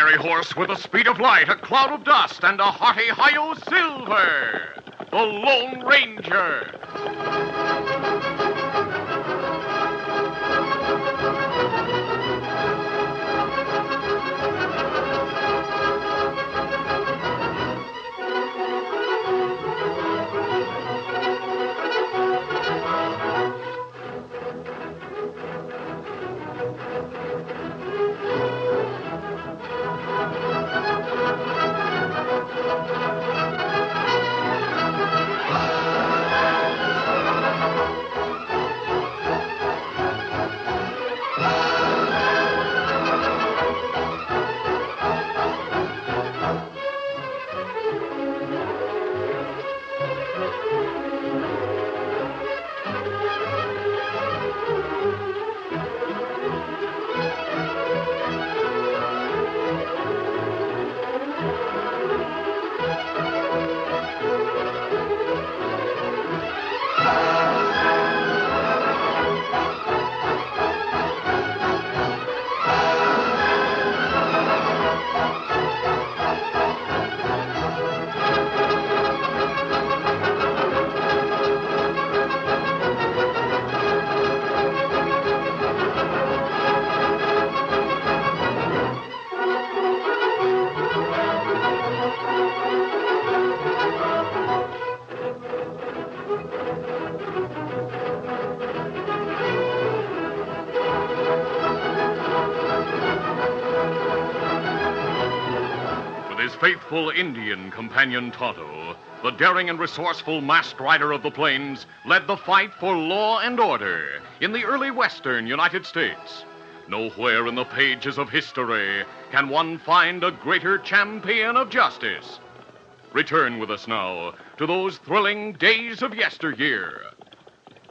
fiery horse with the speed of light, a cloud of dust, and a hearty hi-yo silver. The Lone Ranger. Faithful Indian companion Tonto, the daring and resourceful masked rider of the plains, led the fight for law and order in the early western United States. Nowhere in the pages of history can one find a greater champion of justice. Return with us now to those thrilling days of yesteryear.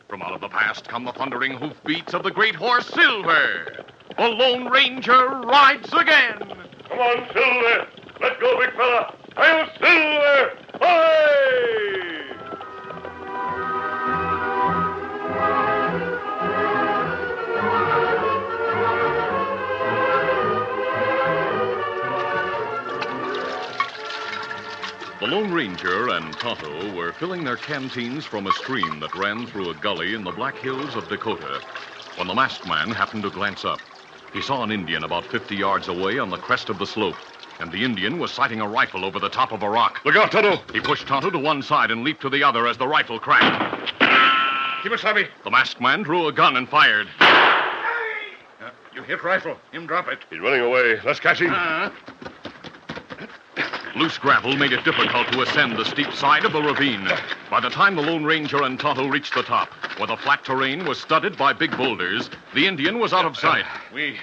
From out of the past come the thundering hoofbeats of the great horse Silver. The Lone Ranger rides again. Come on, Silver. Let go, big fella. I'll Silver! Hi! The Lone Ranger and Tonto were filling their canteens from a stream that ran through a gully in the Black Hills of Dakota when the masked man happened to glance up. He saw an Indian about 50 yards away on the crest of the slope. And the Indian was sighting a rifle over the top of a rock. Look out, Tonto! He pushed Tonto to one side and leaped to the other as the rifle cracked. Keep it, Savvy. The masked man drew a gun and fired. You hit rifle. Him drop it. He's running away. Let's catch him. Loose gravel made it difficult to ascend the steep side of the ravine. By the time the Lone Ranger and Tonto reached the top, where the flat terrain was studded by big boulders, the Indian was out of sight. We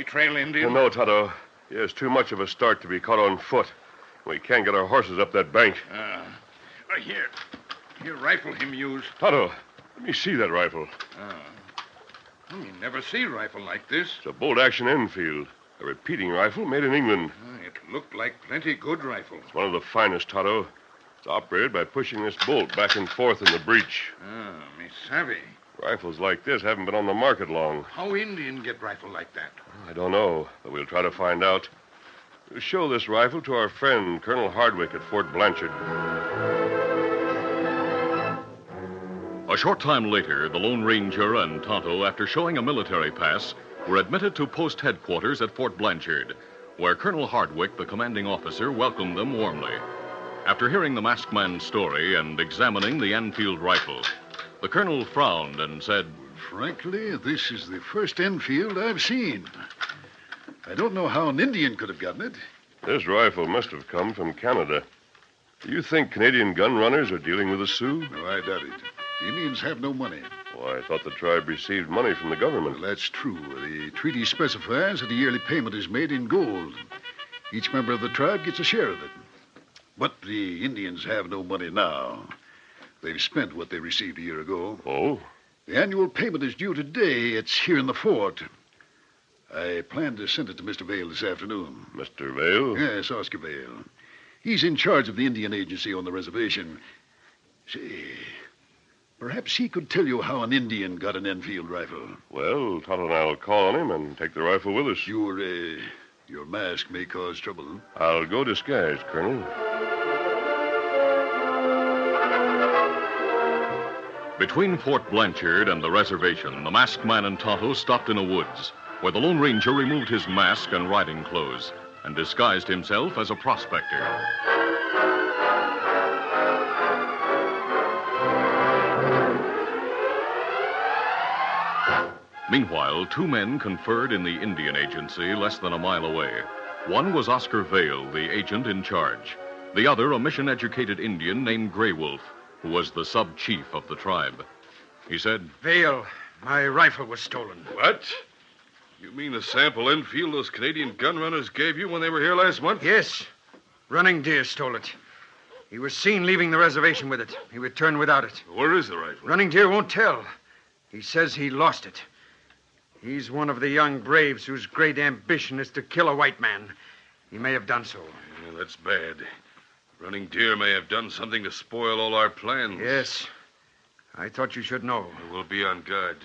trail Indian? No, Tonto. He has too much of a start to be caught on foot. We can't get our horses up that bank. Here rifle him use. Tonto, let me see that rifle. You never see rifle like this. It's a bolt-action Enfield. A repeating rifle made in England. It looked like plenty good rifle. It's one of the finest, Tonto. It's operated by pushing this bolt back and forth in the breech. Me savvy. Rifles like this haven't been on the market long. How Indian get rifle like that? I don't know, but we'll try to find out. We'll show this rifle to our friend, Colonel Hardwick at Fort Blanchard. A short time later, the Lone Ranger and Tonto, after showing a military pass, were admitted to post headquarters at Fort Blanchard, where Colonel Hardwick, the commanding officer, welcomed them warmly. After hearing the masked man's story and examining the Enfield rifle, the colonel frowned and said, Frankly, this is the first Enfield I've seen. I don't know how an Indian could have gotten it. This rifle must have come from Canada. Do you think Canadian gun runners are dealing with the Sioux? No, I doubt it. The Indians have no money. Well, I thought the tribe received money from the government. Well, that's true. The treaty specifies that a yearly payment is made in gold. Each member of the tribe gets a share of it. But the Indians have no money now. They've spent what they received a year ago. Oh? The annual payment is due today. It's here in the fort. I plan to send it to Mr. Vale this afternoon. Mr. Vale? Yes, Oscar Vale. He's in charge of the Indian agency on the reservation. Say, perhaps he could tell you how an Indian got an Enfield rifle. Well, Tonto and I'll call on him and take the rifle with us. You're Your mask may cause trouble, huh? I'll go disguised, Colonel. Between Fort Blanchard and the reservation, the masked man and Tonto stopped in a woods, where the Lone Ranger removed his mask and riding clothes and disguised himself as a prospector. Meanwhile, two men conferred in the Indian Agency less than a mile away. One was Oscar Vale, the agent in charge. The other, a mission-educated Indian named Grey Wolf, who was the sub-chief of the tribe. He said, Vale, my rifle was stolen. What? You mean the sample Enfield those Canadian gun runners gave you when they were here last month? Yes. Running Deer stole it. He was seen leaving the reservation with it. He returned without it. Where is the rifle? Running Deer won't tell. He says he lost it. He's one of the young braves whose great ambition is to kill a white man. He may have done so. Yeah, that's bad. Running Deer may have done something to spoil all our plans. Yes. I thought you should know. We'll be on guard.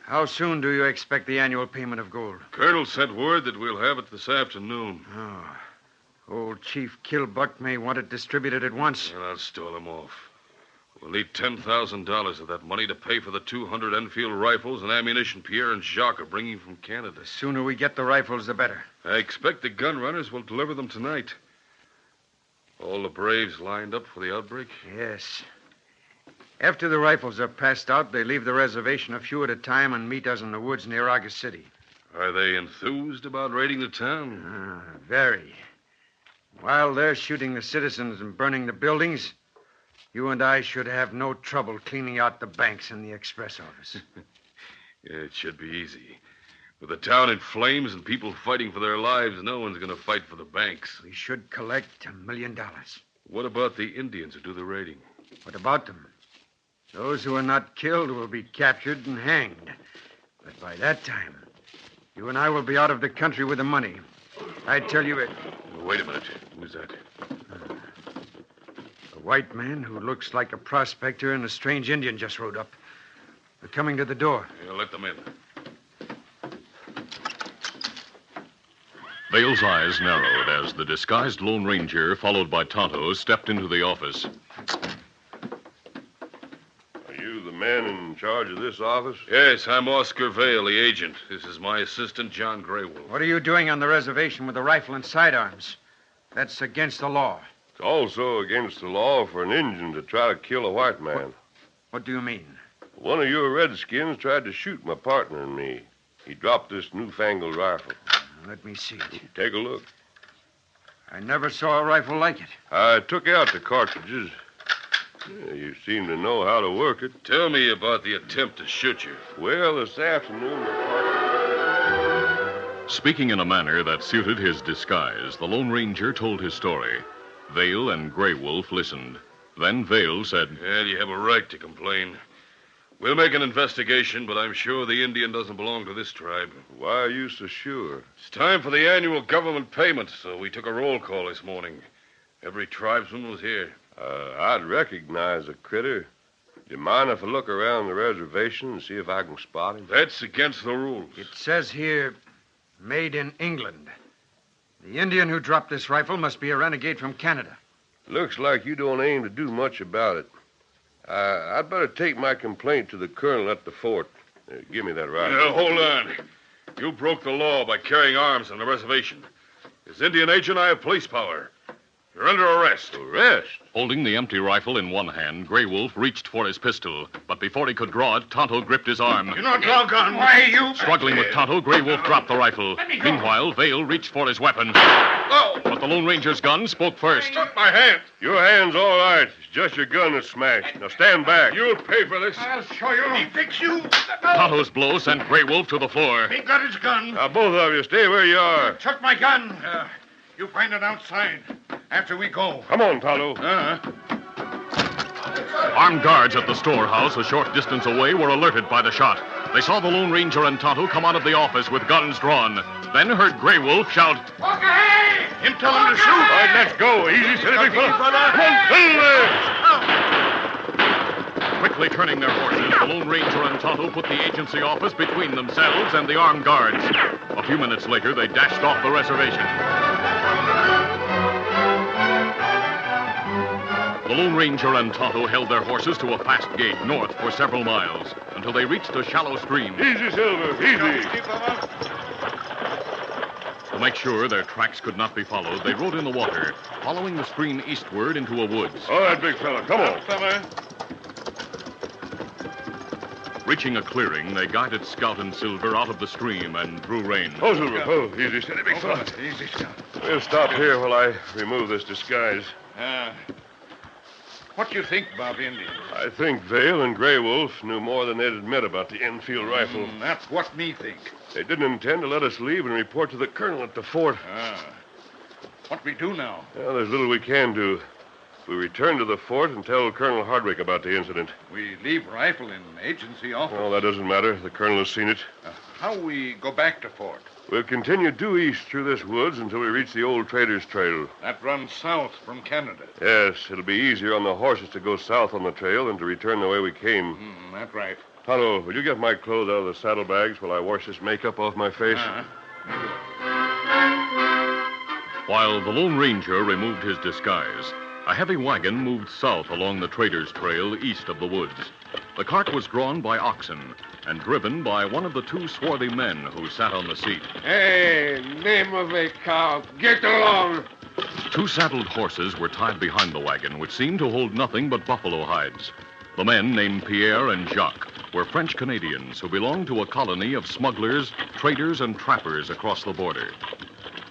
How soon do you expect the annual payment of gold? Colonel sent word that we'll have it this afternoon. Oh. Old Chief Killbuck may want it distributed at once. And I'll stall him off. We'll need $10,000 of that money to pay for the 200 Enfield rifles and ammunition Pierre and Jacques are bringing from Canada. The sooner we get the rifles, the better. I expect the gun runners will deliver them tonight. All the braves lined up for the outbreak? Yes. After the rifles are passed out, they leave the reservation a few at a time and meet us in the woods near August City. Are they enthused about raiding the town? Very. While they're shooting the citizens and burning the buildings, you and I should have no trouble cleaning out the banks and the express office. Yeah, it should be easy. With the town in flames and people fighting for their lives, no one's going to fight for the banks. We should collect $1 million. What about the Indians who do the raiding? What about them? Those who are not killed will be captured and hanged. But by that time, you and I will be out of the country with the money. I tell you it. Wait a minute. Who's that? A white man who looks like a prospector and a strange Indian just rode up. They're coming to the door. Yeah, let them in. Vale's eyes narrowed as the disguised Lone Ranger, followed by Tonto, stepped into the office. Are you the man in charge of this office? Yes, I'm Oscar Vale, the agent. This is my assistant, John Grey Wolf. What are you doing on the reservation with a rifle and sidearms? That's against the law. It's also against the law for an Indian to try to kill a white man. What do you mean? One of your redskins tried to shoot my partner and me. He dropped this newfangled rifle. Let me see it. Take a look. I never saw a rifle like it. I took out the cartridges. Yeah, you seem to know how to work it. Tell me about the attempt to shoot you. Well, this afternoon, Speaking in a manner that suited his disguise, the Lone Ranger told his story. Vale and Grey Wolf listened. Then Vale said, Well, you have a right to complain. We'll make an investigation, but I'm sure the Indian doesn't belong to this tribe. Why are you so sure? It's time for the annual government payment, so we took a roll call this morning. Every tribesman was here. I'd recognize a critter. Do you mind if I look around the reservation and see if I can spot him? That's against the rules. It says here, made in England. The Indian who dropped this rifle must be a renegade from Canada. Looks like you don't aim to do much about it. I'd better take my complaint to the colonel at the fort. Give me that rifle. Hold on. You broke the law by carrying arms on the reservation. As Indian agent, I have police power. You're under arrest. Arrest? Holding the empty rifle in one hand, Grey Wolf reached for his pistol. But before he could draw it, Tonto gripped his arm. You're not doggone. Why, you... Struggling with Tonto, Grey Wolf dropped the rifle. Let me go. Meanwhile, Vale reached for his weapon. Oh! But the Lone Ranger's gun spoke first. Took my hand. Your hand's all right. It's just your gun that's smashed. Now stand back. You'll pay for this. I'll show you. He fix you. Tonto's blow sent Grey Wolf to the floor. He got his gun. Now, both of you, stay where you are. Took my gun. You find it outside after we go. Come on, Tonto. Armed guards at the storehouse a short distance away were alerted by the shot. They saw the Lone Ranger and Tonto come out of the office with guns drawn. Then heard Grey Wolf shout, Walk ahead! Him tell him to shoot. All right, let's go. Easy, steady, big fella. Come on, fill there. Quickly turning their horses, the Lone Ranger and Tonto put the agency office between themselves and the armed guards. A few minutes later, they dashed off the reservation. The Lone Ranger and Tonto held their horses to a fast gait north for several miles until they reached a shallow stream. Easy, Silver, easy. To make sure their tracks could not be followed, they rode in the water, following the stream eastward into a woods. All right, big fella, come on. Reaching a clearing, they guided Scout and Silver out of the stream and drew rein. Oh, Silver, oh, easy, steady, big fella. Easy, Scout. We'll stop here while I remove this disguise. What do you think about Indians? I think Vale and Grey Wolf knew more than they'd admit about the Enfield rifle. That's what me think. They didn't intend to let us leave and report to the colonel at the fort. What we do now? Well, there's little we can do. We return to the fort and tell Colonel Hardwick about the incident. We leave rifle in agency office. Well, that doesn't matter. The colonel has seen it. How we go back to fort? We'll continue due east through this woods until we reach the old trader's trail. That runs south from Canada. Yes, it'll be easier on the horses to go south on the trail than to return the way we came. That's right. Tonto, will you get my clothes out of the saddlebags while I wash this makeup off my face? While the Lone Ranger removed his disguise, a heavy wagon moved south along the trader's trail east of the woods. The cart was drawn by oxen and driven by one of the two swarthy men who sat on the seat. Hey, name of a cow, get along. Two saddled horses were tied behind the wagon, which seemed to hold nothing but buffalo hides. The men, named Pierre and Jacques, were French Canadians who belonged to a colony of smugglers, traders, and trappers across the border.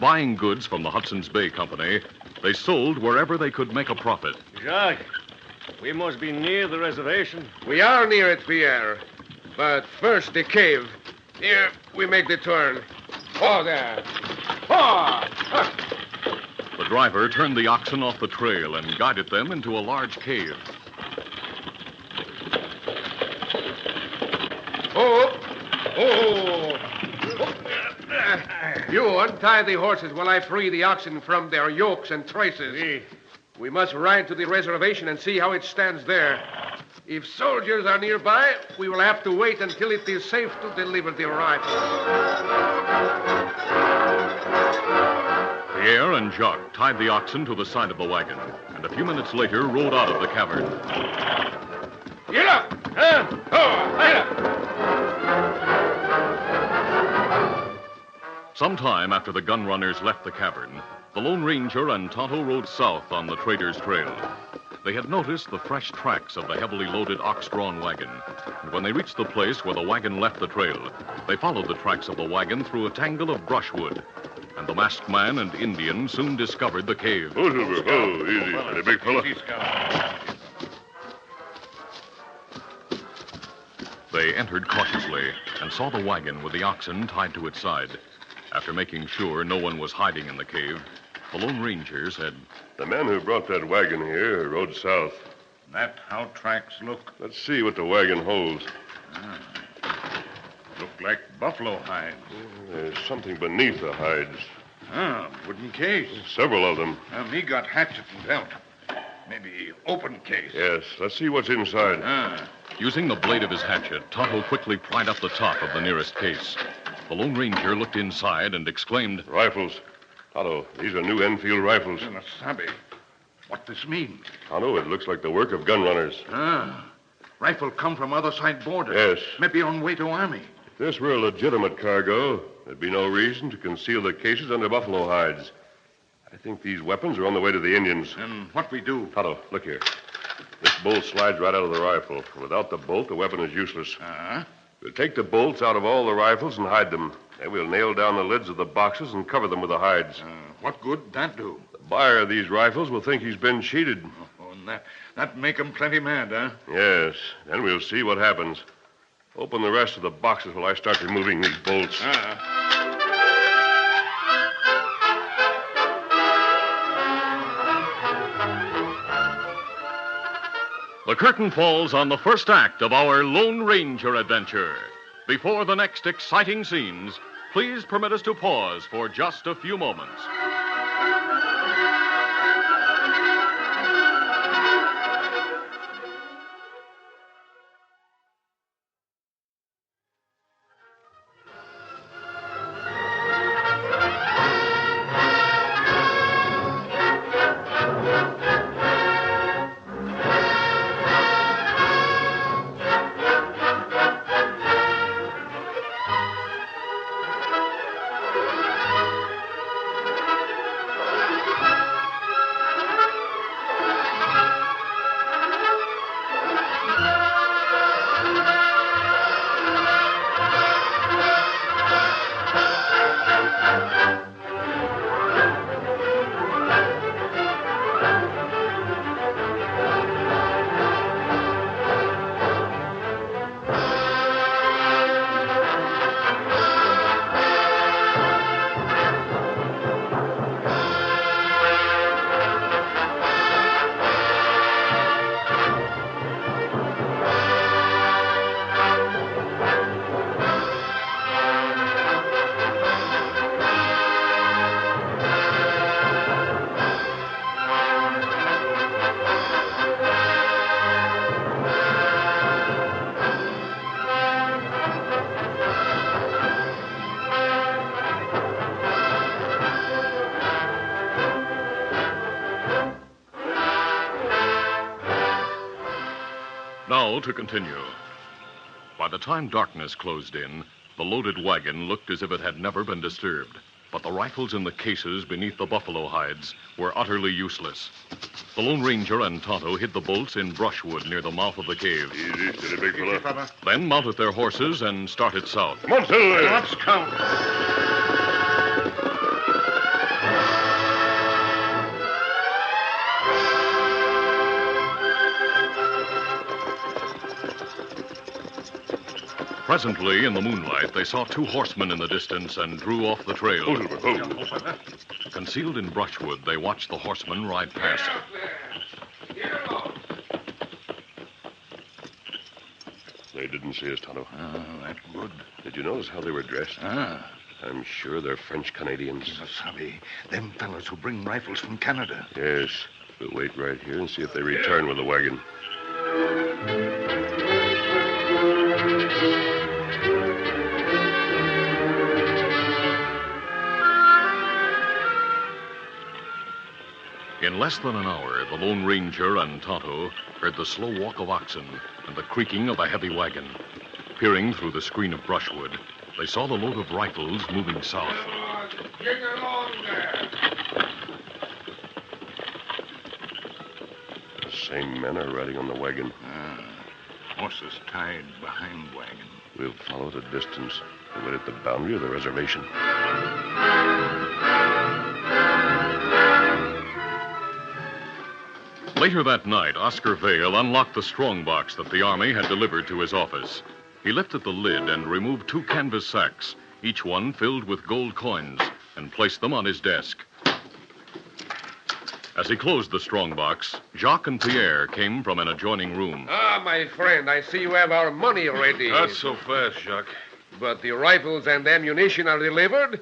Buying goods from the Hudson's Bay Company, they sold wherever they could make a profit. Jacques, we must be near the reservation. We are near it, Pierre. But first, the cave. Here, we make the turn. Oh, there. Oh! The driver turned the oxen off the trail and guided them into a large cave. Oh! Oh! You untie the horses while I free the oxen from their yokes and traces. We must ride to the reservation and see how it stands there. If soldiers are nearby, we will have to wait until it is safe to deliver the rifle. Pierre and Jacques tied the oxen to the side of the wagon, and a few minutes later rode out of the cavern. Get up! Get up! Sometime after the gun runners left the cavern, the Lone Ranger and Tonto rode south on the trader's trail. They had noticed the fresh tracks of the heavily loaded ox-drawn wagon, and when they reached the place where the wagon left the trail, they followed the tracks of the wagon through a tangle of brushwood, and the masked man and Indian soon discovered the cave. Oh, Silver, oh, easy, steady, big fella. Easy, Scout. They entered cautiously and saw the wagon with the oxen tied to its side. After making sure no one was hiding in the cave, the Lone Ranger said, The men who brought that wagon here rode south. That how tracks look? Let's see what the wagon holds. Look like buffalo hides. There's something beneath the hides. Wooden case. Several of them. Me got hatchet and belt. Maybe open case. Yes, let's see what's inside. Using the blade of his hatchet, Tonto quickly pried up the top of the nearest case. The Lone Ranger looked inside and exclaimed, Rifles. Tonto, these are new Enfield rifles. Sabe, what this mean? Tonto, it looks like the work of gun runners. Rifle come from other side border. Yes. Maybe on way to army. If this were a legitimate cargo, there'd be no reason to conceal the cases under buffalo hides. I think these weapons are on the way to the Indians. And what we do? Tonto, look here. This bolt slides right out of the rifle. Without the bolt, the weapon is useless. We'll take the bolts out of all the rifles and hide them. Then we'll nail down the lids of the boxes and cover them with the hides. What good that do? The buyer of these rifles will think he's been cheated. And that make 'em plenty mad, huh? Yes. Then we'll see what happens. Open the rest of the boxes while I start removing these bolts. The curtain falls on the first act of our Lone Ranger adventure. Before the next exciting scenes, please permit us to pause for just a few moments. now to continue. By the time darkness closed in, the loaded wagon looked as if it had never been disturbed. But the rifles in the cases beneath the buffalo hides were utterly useless. The Lone Ranger and Tonto hid the bolts in brushwood near the mouth of the cave. Easy, steady, big fella. Then mounted their horses and started south. Come on, Silver. Let's count. Presently, in the moonlight, they saw two horsemen in the distance and drew off the trail. Concealed in brushwood, they watched the horsemen ride past. They didn't see us, Tonto. Oh, that's good. Did you notice how they were dressed? I'm sure they're French Canadians. Sabi, them fellows who bring rifles from Canada. Yes. We'll wait right here and see if they return with the wagon. In less than an hour, the Lone Ranger and Tonto heard the slow walk of oxen and the creaking of a heavy wagon. Peering through the screen of brushwood, they saw the load of rifles moving south. Get along there. The same men are riding on the wagon. Horses tied behind wagon. We'll follow at a distance and wait at the boundary of the reservation. Later that night, Oscar Vale unlocked the strongbox that the Army had delivered to his office. He lifted the lid and removed two canvas sacks, each one filled with gold coins, and placed them on his desk. As he closed the strongbox, Jacques and Pierre came from an adjoining room. Ah, my friend, I see you have our money ready. Not so fast, Jacques. But the rifles and ammunition are delivered.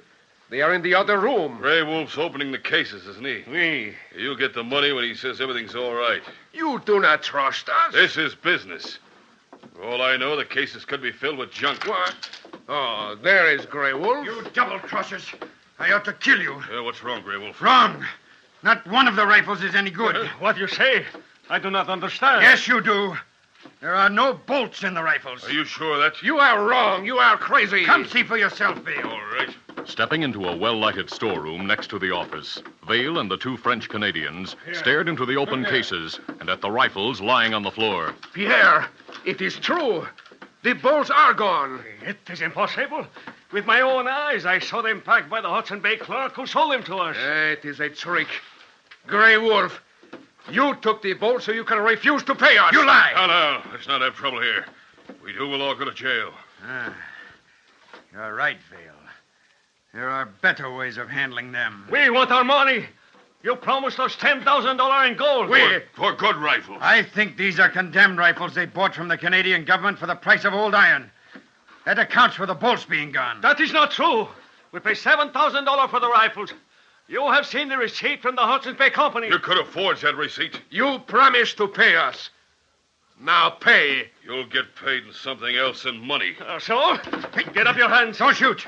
They are in the other room. Gray Wolf's opening the cases, isn't he? Oui. You'll get the money when he says everything's all right. You do not trust us? This is business. For all I know, the cases could be filled with junk. What? Oh, there is Grey Wolf. You double-crossers. I ought to kill you. What's wrong, Gray Wolf? Wrong. Not one of the rifles is any good. What you say? I do not understand. Yes, you do. There are no bolts in the rifles. Are you sure that? You are wrong. You are crazy. Come see for yourself, Vale. All right. Stepping into a well-lighted storeroom next to the office, Vale and the two French Canadians stared into the open cases and at the rifles lying on the floor. Pierre, it is true. The bolts are gone. It is impossible. With my own eyes, I saw them packed by the Hudson Bay clerk who sold them to us. It is a trick. Grey Wolf, you took the bolts so you can refuse to pay us. You lie. No. Let's not have trouble here. If we do, we'll all go to jail. You're right, Vale. There are better ways of handling them. We want our money. You promised us $10,000 in gold. For good rifles. I think these are condemned rifles they bought from the Canadian government for the price of old iron. That accounts for the bolts being gone. That is not true. We pay $7,000 for the rifles. You have seen the receipt from the Hudson Bay Company. You could have forged that receipt. You promised to pay us. Now pay. You'll get paid in something else than money. So? Get up your hands. Don't shoot.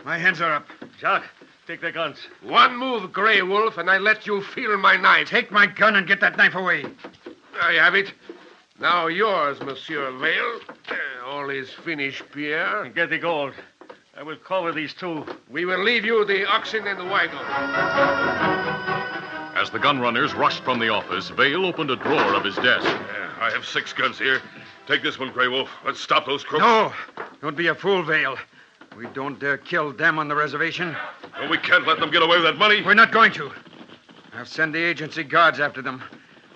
My hands are up. Jacques, take the guns. One move, Grey Wolf, and I let you feel my knife. Take my gun and get that knife away. I have it. Now yours, Monsieur Vale. All is finished, Pierre. Get the gold. I will cover these two. We will leave you the oxen and the wagon. As the gun runners rushed from the office, Vale opened a drawer of his desk. I have 6 guns here. Take this one, Grey Wolf. Let's stop those crooks. No. Don't be a fool, Vale. We don't dare kill them on the reservation. No, we can't let them get away with that money. We're not going to. I'll send the agency guards after them.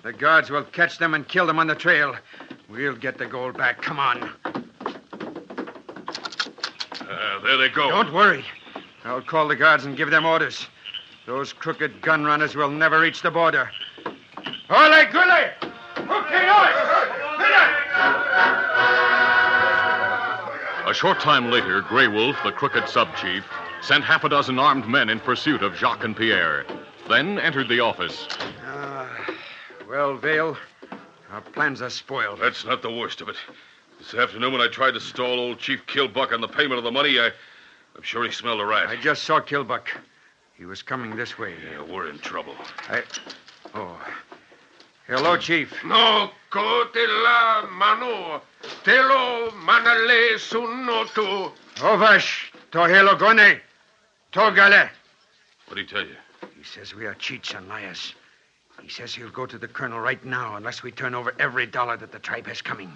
The guards will catch them and kill them on the trail. We'll get the gold back. Come on. There they go. Don't worry. I'll call the guards and give them orders. Those crooked gun runners will never reach the border. Ole, Gule! A short time later, Grey Wolf, the crooked sub-chief, sent half a dozen armed men in pursuit of Jacques and Pierre, then entered the office. Well, Vale, our plans are spoiled. That's not the worst of it. This afternoon, when I tried to stall old Chief Killbuck on the payment of the money, I'm sure he smelled a rat. I just saw Killbuck. He was coming this way. Yeah, we're in trouble. Hello, Chief. No, kotela manu. Telo manale sunotu. Ovash, tohelo gone. Togale. What'd he tell you? He says we are cheats and liars. He says he'll go to the colonel right now unless we turn over every dollar that the tribe has coming.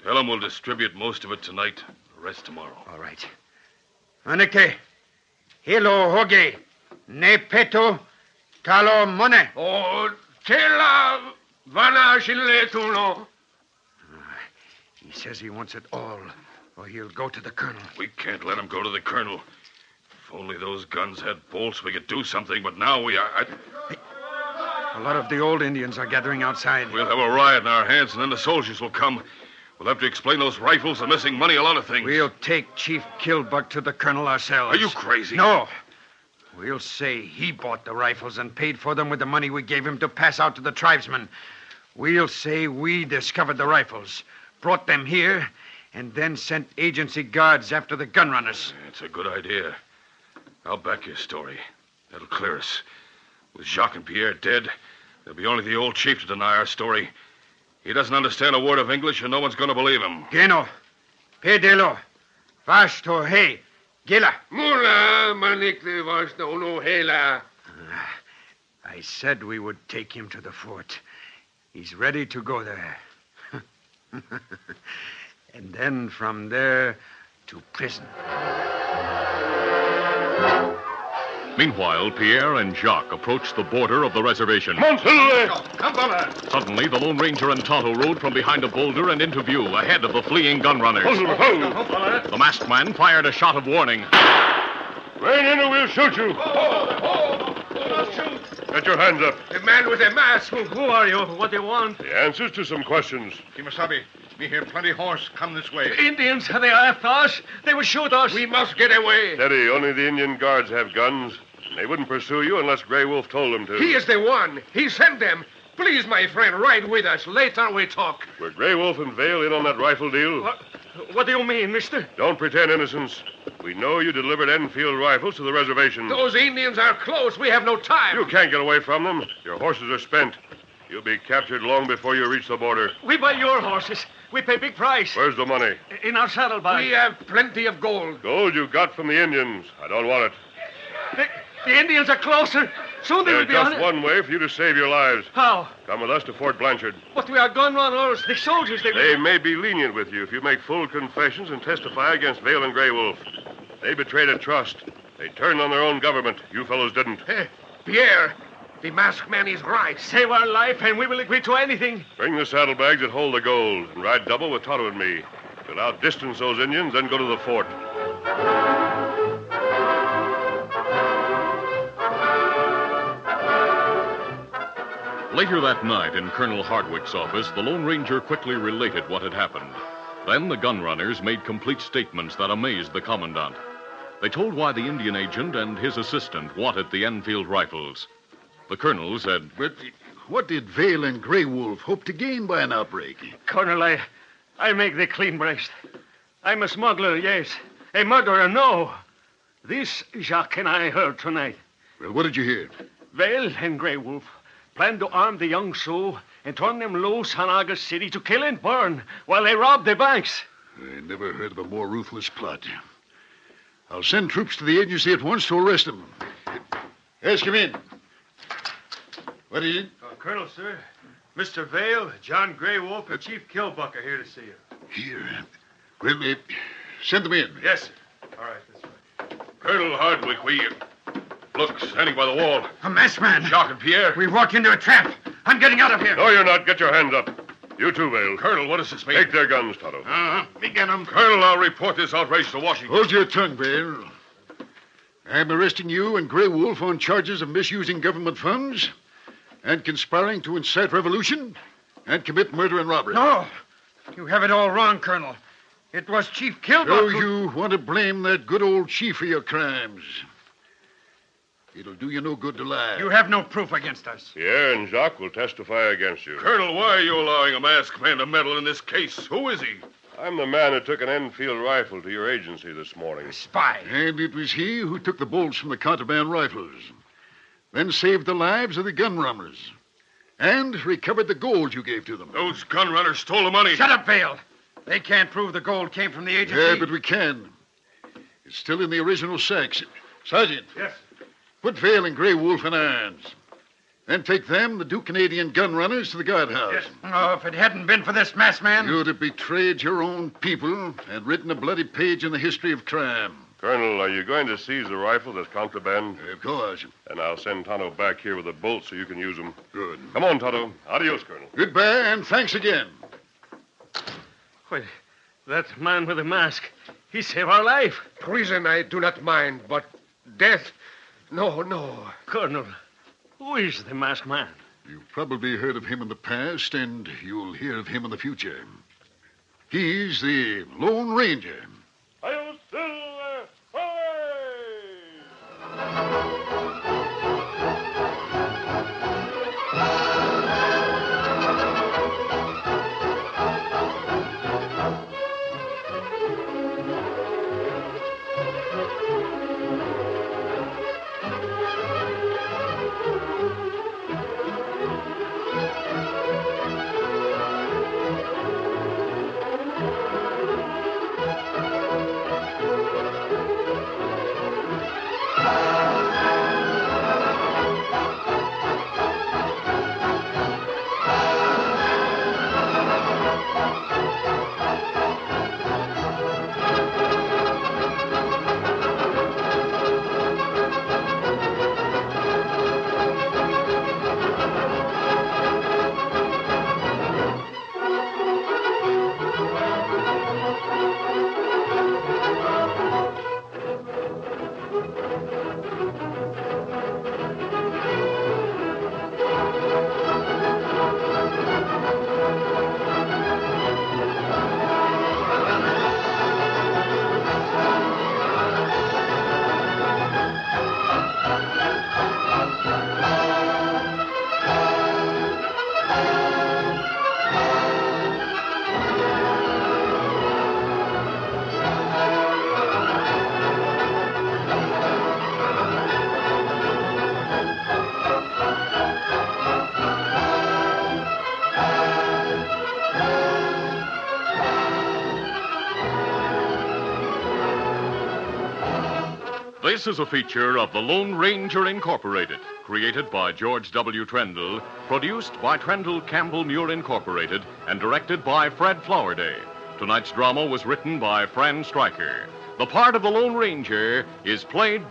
Tell him we'll distribute most of it tonight, the rest tomorrow. All right. Anike, hilo hoge, ne peto, talo mone. Oh, tela vana shiletuno. He says he wants it all, or he'll go to the colonel. We can't let him go to the colonel. If only those guns had bolts, we could do something, but now we are... A lot of the old Indians are gathering outside. We'll have a riot in our hands, and then the soldiers will come. We'll have to explain those rifles, the missing money, a lot of things. We'll take Chief Killbuck to the colonel ourselves. Are you crazy? No. We'll say he bought the rifles and paid for them with the money we gave him to pass out to the tribesmen. We'll say we discovered the rifles, brought them here, and then sent agency guards after the gun runners. It's a good idea. I'll back your story. That'll clear us. With Jacques and Pierre dead, there'll be only the old chief to deny our story. He doesn't understand a word of English, and no one's going to believe him. Geno, pedelo, vash to hey, gila. Mula manikle vashta uno hela. I said we would take him to the fort. He's ready to go there. And then from there to prison. Meanwhile, Pierre and Jacques approached the border of the reservation. Suddenly, the Lone Ranger and Tonto rode from behind a boulder and into view, ahead of the fleeing gun runners. The masked man fired a shot of warning. Rain in or we'll shoot you. Get your hands up. The man with the mask. Who are you? What do you want? The answers to some questions. Kimasabi, me hear plenty horse. Come this way. Indians, they are after us. They will shoot us. We must get away. Steady, only the Indian guards have guns. They wouldn't pursue you unless Grey Wolf told them to. He is the one. He sent them. Please, my friend, ride with us. Later we talk. Were Grey Wolf and Vale in on that rifle deal? What do you mean, mister? Don't pretend innocence. We know you delivered Enfield rifles to the reservation. Those Indians are close. We have no time. You can't get away from them. Your horses are spent. You'll be captured long before you reach the border. We buy your horses. We pay big price. Where's the money? In our saddlebag. We have plenty of gold. Gold you got from the Indians. I don't want it. The Indians are closer. Soon they will There's be on just it. one way for you to save your lives. How? Come with us to Fort Blanchard. But we are gun runners. The soldiers, They may be lenient with you if you make full confessions and testify against Vale and Grey Wolf. They betrayed a trust. They turned on their own government. You fellows didn't. Pierre, the masked man is right. Save our life, and we will agree to anything. Bring the saddlebags that hold the gold and ride double with Tonto and me. We'll outdistance those Indians, then go to the fort. Later that night, in Colonel Hardwick's office, the Lone Ranger quickly related what had happened. Then the gun runners made complete statements that amazed the commandant. They told why the Indian agent and his assistant wanted the Enfield rifles. The colonel said, But what did Vale and Grey Wolf hope to gain by an outbreak? Colonel, I make the clean breast. I'm a smuggler, yes. A murderer, no. This Jacques and I heard tonight. Well, what did you hear? Vale and Grey Wolf planned to arm the young Sioux and turn them loose on August City to kill and burn while they robbed the banks. I never heard of a more ruthless plot. I'll send troops to the agency at once to arrest them. Yes, come in. What is it? Colonel, sir. Mr. Vale, John Grey Wolf, and Chief Killbuck are here to see you. Here. Well, send them in. Yes, sir. All right, this way. Colonel Hardwick, Look, standing by the wall. A masked man. Jacques and Pierre. We walked into a trap. I'm getting out of here. No, you're not. Get your hands up. You too, Vale. Colonel, what does this mean? Take their guns, Tonto. Begin them. Colonel, I'll report this outrage to Washington. Hold your tongue, Vale. I'm arresting you and Grey Wolf on charges of misusing government funds and conspiring to incite revolution and commit murder and robbery. No. You have it all wrong, Colonel. It was Chief Killbuck So who... you want to blame that good old chief for your crimes. It'll do you no good to lie. You have no proof against us. Pierre and Jacques will testify against you. Colonel, why are you allowing a masked man to meddle in this case? Who is he? I'm the man who took an Enfield rifle to your agency this morning. A spy. And it was he who took the bolts from the contraband rifles, then saved the lives of the gun runners, And recovered the gold you gave to them. Those gun runners stole the money. Shut up, Vale. They can't prove the gold came from the agency. Yeah, but we can. It's still in the original sacks. Sergeant. Yes. Put Vale and Grey Wolf in irons. Then take them, the 2 Canadian gun runners, to the guardhouse. Yes. Oh, if it hadn't been for this masked man. You'd have betrayed your own people and written a bloody page in the history of crime. Colonel, are you going to seize the rifle as contraband? Of course. And I'll send Tonto back here with the bolts so you can use them. Good. Come on, Tonto. Adios, Colonel. Goodbye, and thanks again. Wait, that man with the mask, he saved our life. Prison I do not mind, but death, no. Colonel, who is the masked man? You've probably heard of him in the past, and you'll hear of him in the future. He's the Lone Ranger. Hail Silver! This is a feature of the Lone Ranger Incorporated, created by George W. Trendle, produced by Trendle Campbell Muir Incorporated, and directed by Fred Flowerday. Tonight's drama was written by Fran Stryker. The part of the Lone Ranger is played by